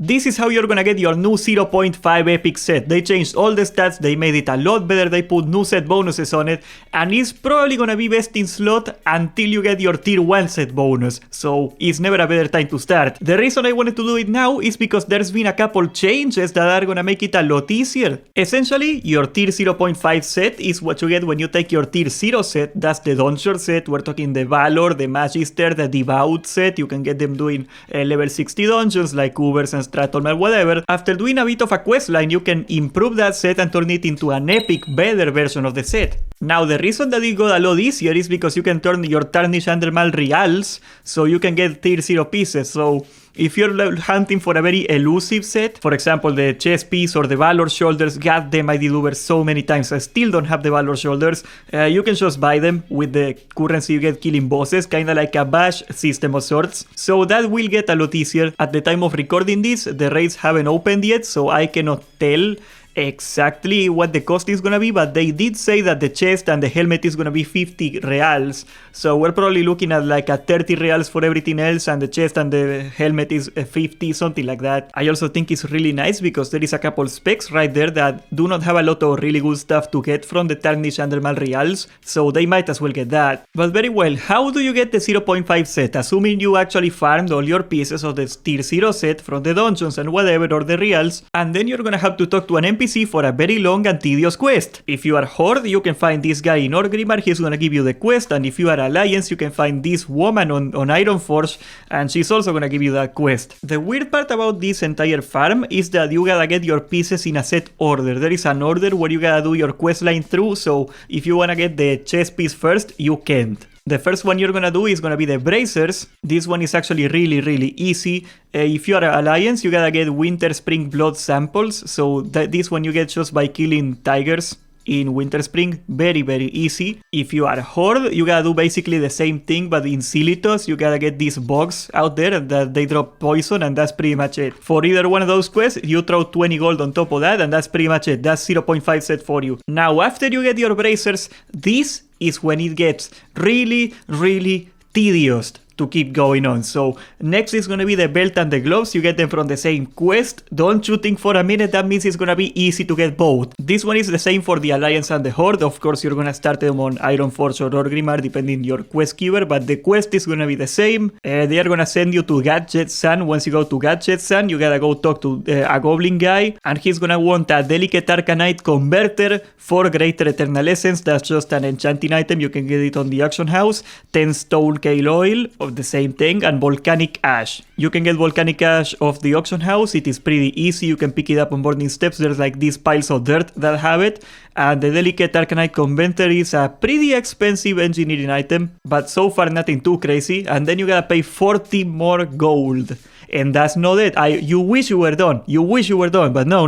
This is how you're gonna get your new 0.5 epic set. They changed all the stats, they made it a lot better, they put new set bonuses on it, and it's probably gonna be best in slot until you get your tier 1 set bonus, so it's never a better time to start. The reason I wanted to do it now is because there's been a couple changes that are gonna make it a lot easier. Essentially, your tier 0.5 set is what you get when you take your tier 0 set. That's the Doncher set. We're talking the Valor, the Magister, the Devout set. You can get them doing level 60 dungeons like Ubers and Stratholm or whatever. After doing a bit of a questline, you can improve that set and turn it into an epic, better version of the set. Now, the reason that it got a lot easier is because you can turn your Tarnished Undermal Reals, so you can get tier 0 pieces. So if you're hunting for a very elusive set, for example the chest piece or the Valor shoulders, goddamn I did Uber so many times, I still don't have the Valor shoulders, you can just buy them with the currency you get killing bosses, kinda like a bash system of sorts. So that will get a lot easier. At the time of recording this, the raids haven't opened yet, so I cannot tell exactly what the cost is gonna be, but they did say that the chest and the helmet is gonna be 50 reals, so we're probably looking at like a 30 reals for everything else, and the chest and the helmet is 50, something like that. I also think it's really nice because there is a couple specs right there that do not have a lot of really good stuff to get from the Tarnished Undermal Reals, so they might as well get that. But very well, how do you get the 0.5 set? Assuming you actually farmed all your pieces of the tier 0 set from the dungeons and whatever, or the reals, and then you're gonna have to talk to an NPC for a very long and tedious quest. If you are Horde, you can find this guy in Orgrimmar, he's gonna give you the quest, and if you are Alliance, you can find this woman on Ironforge, and she's also gonna give you that quest. The weird part about this entire farm is that you gotta get your pieces in a set order. There is an order where you gotta do your questline through, so if you wanna get the chest piece first, you can't. The first one you're gonna do is gonna be the Bracers. This one is actually really easy. If you are Alliance, you gotta get Winter Spring blood samples. So this one you get just by killing tigers in Winter Spring. Very easy. If you are Horde, you gotta do basically the same thing, but in Silitos, you gotta get these bugs out there that they drop poison, and that's pretty much it. For either one of those quests, you throw 20 gold on top of that, and that's pretty much it. That's 0.5 set for you. Now, after you get your Bracers, this is when it gets really tedious to keep going on. So next is gonna be the belt and the gloves. You get them from the same quest. Don't you think for a minute that means it's gonna be easy to get both. This one is the same for the Alliance and the Horde. Of course, you're gonna start them on Ironforge or Orgrimmar depending your quest keeper, but the quest is gonna be the same. They are gonna send you to Gadget Sun. Once you go to Gadget Sun, you gotta go talk to a goblin guy, and he's gonna want a Delicate Arcanite Converter for Greater Eternal Essence. That's just an enchanting item. You can get it on the auction house. 10 Stone Kale Oil of the same thing, and Volcanic Ash. You can get Volcanic Ash off the auction house. It is pretty easy. You can pick it up on boarding steps. There's like these piles of dirt that have it. And the Delicate Arcanite Converter is a pretty expensive engineering item, but so far nothing too crazy. And then you gotta pay 40 more gold. And that's not it. You wish you were done. You wish you were done, but no.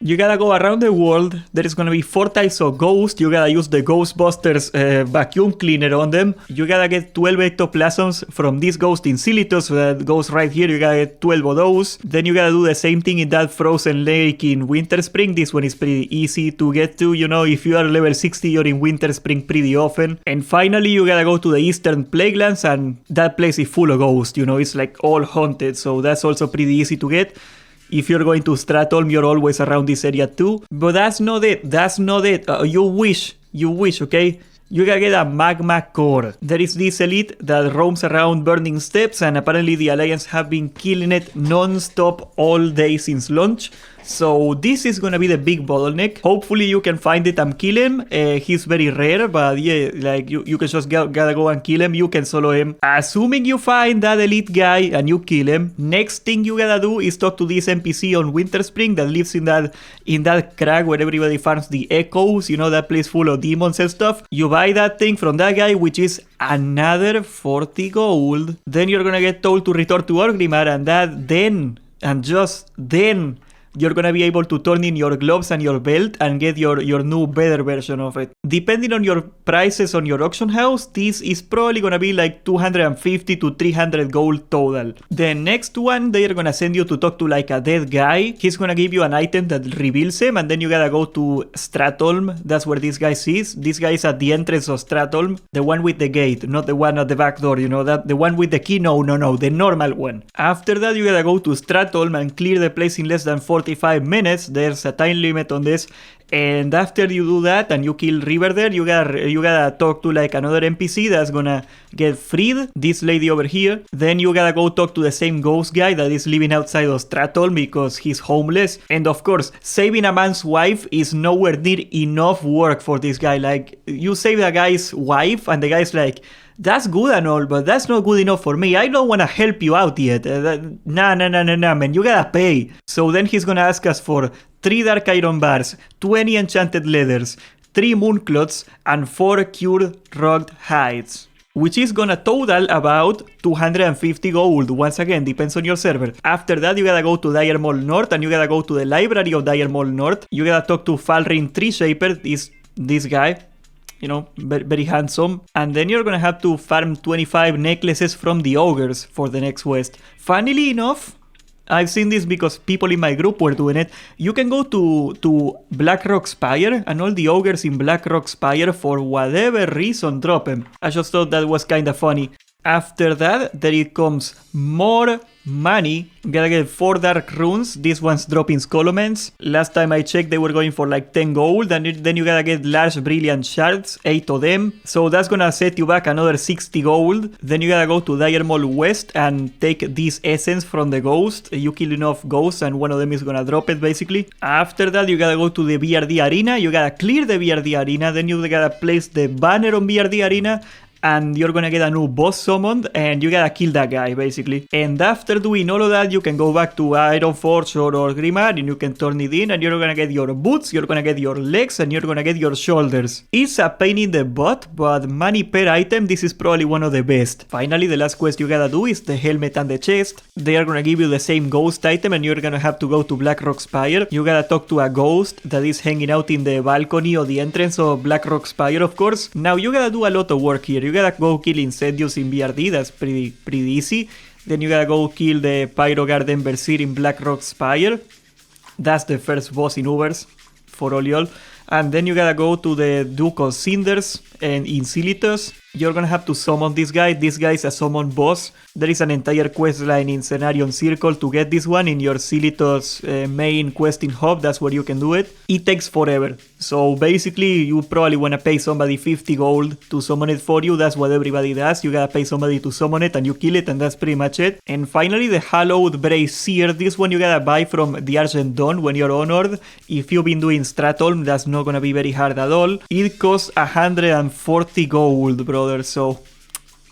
You gotta go around the world. There is gonna be 4 types of ghosts. You gotta use the Ghostbusters vacuum cleaner on them. You gotta get 12 ectoplasms from this ghost in Silitos. So that goes right here. You gotta get 12 of those. Then you gotta do the same thing in that frozen lake in Winter Spring. This one is pretty easy to get to. You know, if you are level 60, you're in Winter Spring pretty often. And finally, you gotta go to the Eastern Plaguelands, and that place is full of ghosts. You know, it's like all haunted. So that's also pretty easy to get. If you're going to Stratholm, you're always around this area too. But that's not it. That's not it. You wish, okay? You gotta get a Magma Core. There is this elite that roams around Burning Steps, and apparently the Alliance have been killing it non-stop all day since launch. So this is gonna be the big bottleneck. Hopefully you can find it and kill him. He's very rare, but yeah, like you can just gotta go and kill him. You can solo him. Assuming you find that elite guy and you kill him, next thing you gotta do is talk to this NPC on Winter Spring that lives in that crag where everybody farms the echoes. You know, that place full of demons and stuff. You buy that thing from that guy, which is another 40 gold. Then you're gonna get told to return to Orgrimmar, and that then, and just then, you're gonna be able to turn in your gloves and your belt and get your new better version of it. Depending on your prices on your auction house, this is probably gonna be like 250 to 300 gold total. The next one, they are gonna send you to talk to like a dead guy. He's gonna give you an item that reveals him, and then you gotta go to Stratholm. That's where this guy is. This guy is at the entrance of Stratholm, the one with the gate, not the one at the back door, you know, that the one with the key. No, the normal one. After that, you gotta go to Stratholm and clear the place in less than 45 minutes. There's a time limit on this. And after you do that and you kill River there, you gotta talk to like another NPC that's gonna get freed, this lady over here. Then you gotta go talk to the same ghost guy that is living outside of Stratholm because he's homeless. And of course, saving a man's wife is nowhere near enough work for this guy. Like, you save a guy's wife and the guy's like, that's good and all, but that's not good enough for me. I don't want to help you out yet. Nah, man, you gotta pay. So then he's gonna ask us for 3 dark iron bars, 20 enchanted leathers, 3 mooncloths, and 4 cured rugged hides, which is gonna total about 250 gold. Once again, depends on your server. After that, you gotta go to Dire Mall North and you gotta go to the library of Dire Mall North. You gotta talk to Falrin Tree Shaper, this guy. You know, very handsome. And then you're gonna have to farm 25 necklaces from the ogres for the next quest. Funnily enough, I've seen this because people in my group were doing it. You can go to Blackrock Spire and all the ogres in Blackrock Spire, for whatever reason, drop them. I just thought that was kind of funny. After that, there it comes more money. You gotta get 4 dark runes. These ones drop in Scolomens. Last time I checked, they were going for like 10 gold. And then you gotta get large brilliant shards, 8 of them. So that's gonna set you back another 60 gold. Then you gotta go to Dire Mall West and take this essence from the ghost. You kill enough ghosts and one of them is gonna drop it basically. After that, you gotta go to the BRD arena. You gotta clear the BRD arena. Then you gotta place the banner on BRD arena. And you're gonna get a new boss summoned and you gotta kill that guy basically. And after doing all of that, you can go back to Ironforge or Grimard and you can turn it in and you're gonna get your boots, you're gonna get your legs, and you're gonna get your shoulders. It's a pain in the butt, but money per item, this is probably one of the best. Finally, the last quest you gotta do is the helmet and the chest. They are gonna give you the same ghost item and you're gonna have to go to Blackrock Spire. You gotta talk to a ghost that is hanging out in the balcony or the entrance of Blackrock Spire, of course. Now you gotta do a lot of work here. You gotta go kill Incendios in BRD, that's pretty easy. Then you gotta go kill the Pyro Garden Berserk in Blackrock Spire. That's the first boss in Ubers for all y'all. And then you gotta go to the Duke of Cinders and Incilitus. You're gonna have to summon this guy. This guy is a summon boss. There is an entire quest line in Cenarion Circle to get this one in your Cilitus main questing hub. That's where you can do it. It takes forever. So basically, you probably wanna pay somebody 50 gold to summon it for you. That's what everybody does. You gotta pay somebody to summon it and you kill it, and that's pretty much it. And finally, the Hallowed Brazier. This one you gotta buy from the Argent Dawn when you're honored. If you've been doing Stratholm, that's not gonna be very hard at all. It costs 140 gold, bro. So,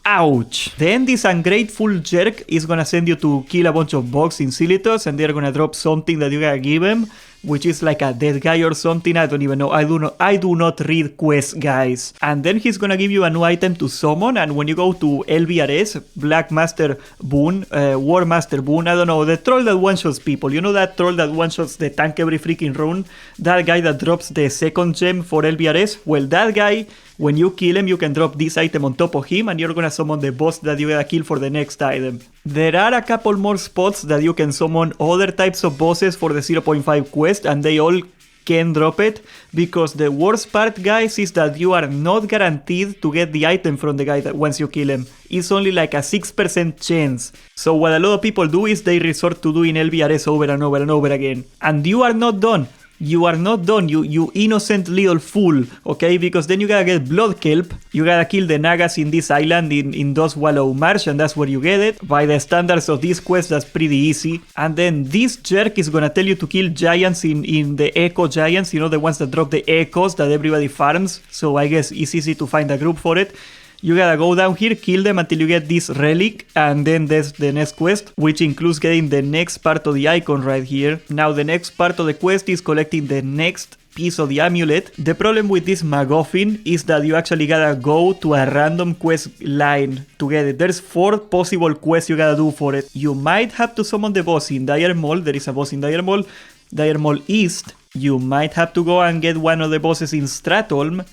ouch. Then this ungrateful jerk is gonna send you to kill a bunch of bugs in Cilitus, and they're gonna drop something that you gotta give him, which is like a dead guy or something. I don't even know. I do not read quests, guys. And then he's gonna give you a new item to summon, and when you go to LBRS, Black Master Boon, War Master Boon, I don't know, the troll that one-shots people. You know that troll that one-shots the tank every freaking run? That guy that drops the second gem for LBRS? Well, that guy, when you kill him, you can drop this item on top of him, and you're gonna summon the boss that you gotta kill for the next item. There are a couple more spots that you can summon other types of bosses for the 0.5 quest, and they all can drop it, because the worst part, guys, is that you are not guaranteed to get the item from the guy that once you kill him. It's only like a 6% chance. So what a lot of people do is they resort to doing LBRS over and over and over again. And you are not done. You are not done, you innocent little fool, okay? Because then you gotta get Blood Kelp, you gotta kill the Nagas in this island in Dustwallow Marsh, and that's where you get it. By the standards of this quest, that's pretty easy. And then this jerk is gonna tell you to kill giants in the Echo Giants, you know, the ones that drop the echoes that everybody farms. So I guess it's easy to find a group for it. You gotta go down here, kill them until you get this relic, and then there's the next quest, which includes getting the next part of the icon right here. Now the next part of the quest is collecting the next piece of the amulet. The problem with this MacGuffin is that you actually gotta go to a random quest line to get it. There's 4 possible quests you gotta do for it. You might have to summon the boss in Dire Mall. There is a boss in Dire Mall. Mall East, you might have to go and get one of the bosses in Stratholm.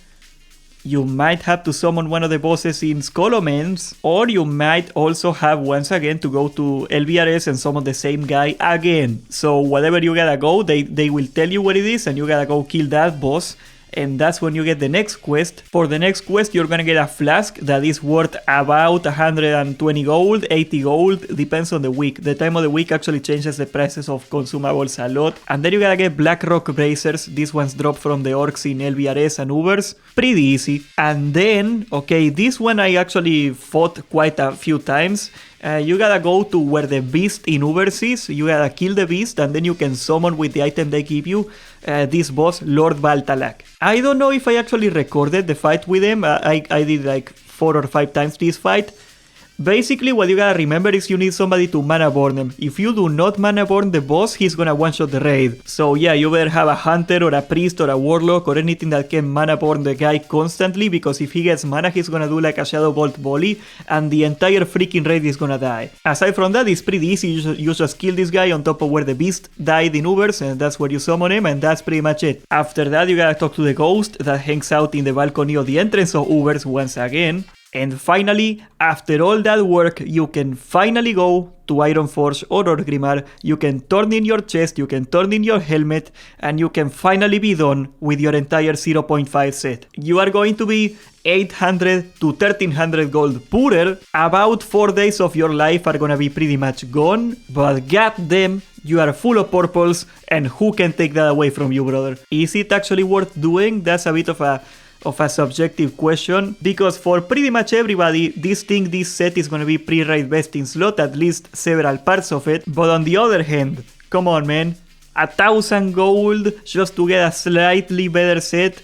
You might have to summon one of the bosses in Skolomens, or you might also have once again to go to LBRS and summon the same guy again. So whatever you gotta go, they will tell you what it is and you gotta go kill that boss. And that's when you get the next quest. For the next quest, you're gonna get a flask that is worth about 120 gold, 80 gold, depends on the week. The time of the week actually changes the prices of consumables a lot. And then you gotta get Black Rock Bracers. These ones drop from the orcs in LBRS and Ubers. Pretty easy. And then, okay, this one I actually fought quite a few times. You gotta go to where the beast in Ubers is, you gotta kill the beast, and then you can summon with the item they give you this boss, Lord Baltalak. I don't know if I actually recorded the fight with him. I did like 4 or 5 times this fight. Basically, what you gotta remember is you need somebody to mana burn him. If you do not mana burn the boss, he's gonna one-shot the raid. So yeah, you better have a hunter or a priest or a warlock or anything that can mana burn the guy constantly, because if he gets mana, he's gonna do like a Shadow Bolt volley and the entire freaking raid is gonna die. Aside from that, it's pretty easy. You just kill this guy on top of where the beast died in Ubers, and that's where you summon him, and that's pretty much it. After that, you gotta talk to the ghost that hangs out in the balcony of the entrance of Ubers once again. And finally, after all that work, you can finally go to Ironforge or Orgrimmar, you can turn in your chest, you can turn in your helmet, and you can finally be done with your entire 0.5 set. You are going to be 800 to 1300 gold poorer. About 4 days of your life are gonna be pretty much gone, but goddamn, you are full of purples, and who can take that away from you, brother? Is it actually worth doing? That's a bit of a subjective question, because for pretty much everybody this set is gonna be pre-raid best in slot, at least several parts of it. But on the other hand, come on man, 1000 gold just to get a slightly better set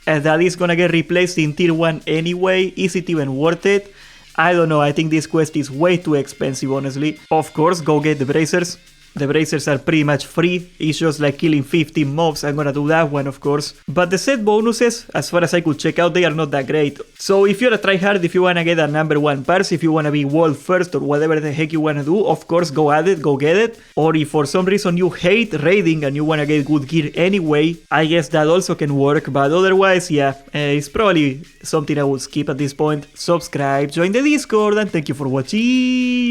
that is gonna get replaced in tier 1 anyway. Is it even worth it? I don't know. I think this quest is way too expensive, honestly. Of course, go get the bracers. The bracers are pretty much free. It's just like killing 15 mobs. I'm gonna do that one, of course. But the set bonuses, as far as I could check out, they are not that great. So if you're a tryhard, if you wanna get a number 1 purse, if you wanna be world first or whatever the heck you wanna do, of course go at it, go get it. Or if for some reason you hate raiding and you wanna get good gear anyway, I guess that also can work. But otherwise, yeah, it's probably something I would skip at this point. Subscribe, join the Discord, and thank you for watching.